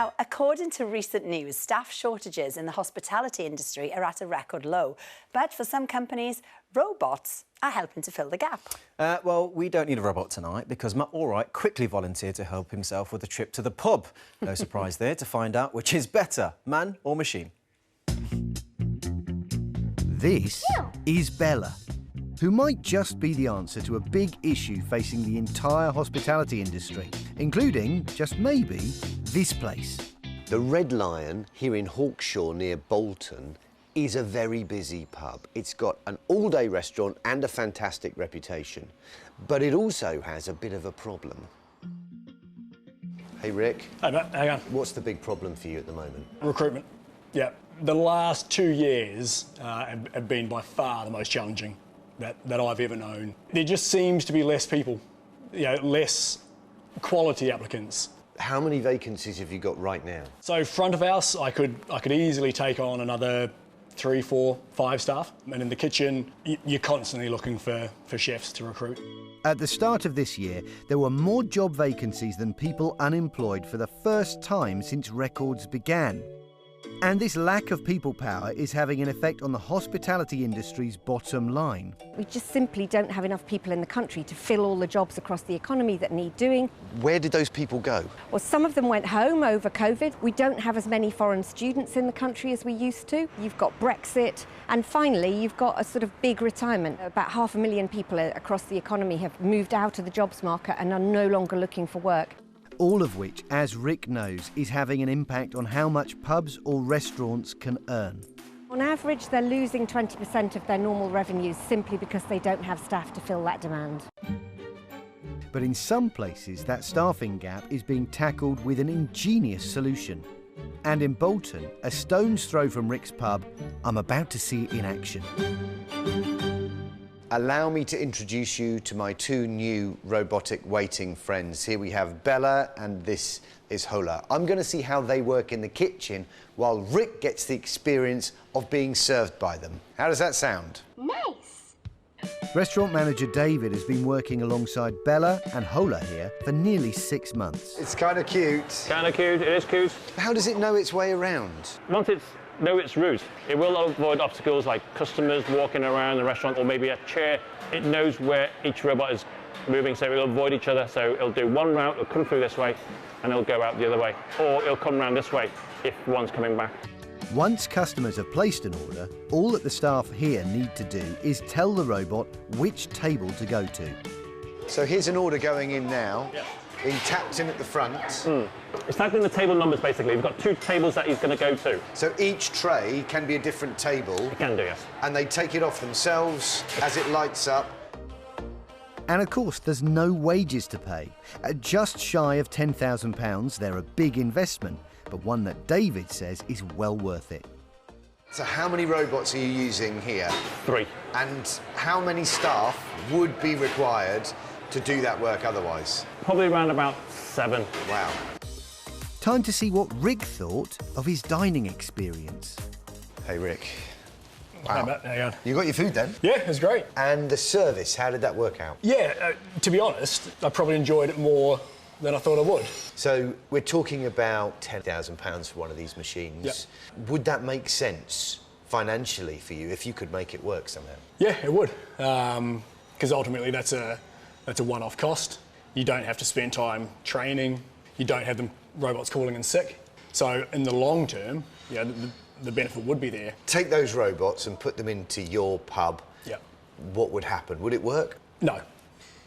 Now, according to recent news, staff shortages in the hospitality industry are at a record low. But for some companies, robots are helping to fill the gap. Well, we don't need a robot tonight because Matt Allwright quickly volunteered to help himself with a trip to the pub. No surprise there to find out which is better, man or machine. This is Bella, who might just be the answer to a big issue facing the entire hospitality industry, including, just maybe, this place. The Red Lion here in Hawkshaw near Bolton is a very busy pub. It's got an all-day restaurant and a fantastic reputation, but it also has a bit of a problem. Hey, Rick. Hey, Matt, hang on. What's the big problem for you at the moment? Recruitment. Yeah, the last 2 years have been by far the most challenging that I've ever known. There just seems to be less people, less quality applicants. How many vacancies have you got right now? So front of house, I could easily take on another 3, 4, 5 staff. And in the kitchen, you're constantly looking for chefs to recruit. At the start of this year, there were more job vacancies than people unemployed for the first time since records began. And this lack of people power is having an effect on the hospitality industry's bottom line. We just simply don't have enough people in the country to fill all the jobs across the economy that need doing. Where did those people go? Well, some of them went home over COVID. We don't have as many foreign students in the country as we used to. You've got Brexit. And finally, you've got a sort of big retirement. About 500,000 people across the economy have moved out of the jobs market and are no longer looking for work. All of which, as Rick knows, is having an impact on how much pubs or restaurants can earn. On average, they're losing 20% of their normal revenues simply because they don't have staff to fill that demand. But in some places, that staffing gap is being tackled with an ingenious solution. And in Bolton, a stone's throw from Rick's pub, I'm about to see it in action. Allow me to introduce you to my 2 new robotic waiting friends. Here we have Bella and this is Hola. I'm going to see how they work in the kitchen while Rick gets the experience of being served by them. How does that sound? Nice! Restaurant manager David has been working alongside Bella and Hola here for nearly 6 months. It's kind of cute. Kind of cute, it is cute. How does it know its way around? Once it's know its route, it will avoid obstacles like customers walking around the restaurant or maybe a chair. It knows where each robot is moving, so it'll avoid each other. So it'll do one route, it'll come through this way, and it'll go out the other way. Or it'll come round this way if one's coming back. Once customers have placed an order, all that the staff here need to do is tell the robot which table to go to. So here's an order going in now. Yeah. Being tapped in at the front. It's tapped in the table numbers, basically. We've got 2 tables that he's going to go to. So each tray can be a different table. It can do, yes. And they take it off themselves as it lights up. And of course, there's no wages to pay. At just shy of £10,000, they're a big investment, but one that David says is well worth it. So how many robots are you using here? 3. And how many staff would be required to do that work otherwise? Probably around about 7. Wow. Time to see what Rick thought of his dining experience. Hey, Rick. Hey, Wow. Matt, hang on. You got your food then? Yeah, it was great. And the service, how did that work out? Yeah, to be honest, I probably enjoyed it more than I thought I would. So we're talking about £10,000 for one of these machines. Yep. Would that make sense financially for you if you could make it work somehow? Yeah, it would. Because ultimately that's a one-off cost. You don't have to spend time training. You don't have the robots calling in sick. So in the long term, the benefit would be there. Take those robots and put them into your pub. Yeah. What would happen? Would it work? No.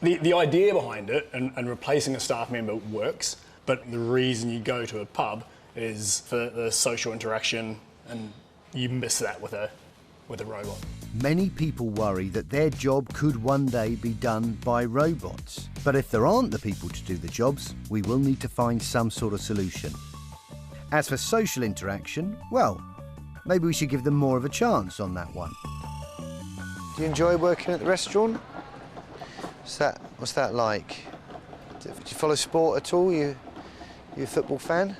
The idea behind it and replacing a staff member works, but the reason you go to a pub is for the social interaction, and you miss that with a robot. Many people worry that their job could one day be done by robots. But if there aren't the people to do the jobs, we will need to find some sort of solution. As for social interaction, well, maybe we should give them more of a chance on that one. Do you enjoy working at the restaurant? What's that like? Do you follow sport at all? You a football fan?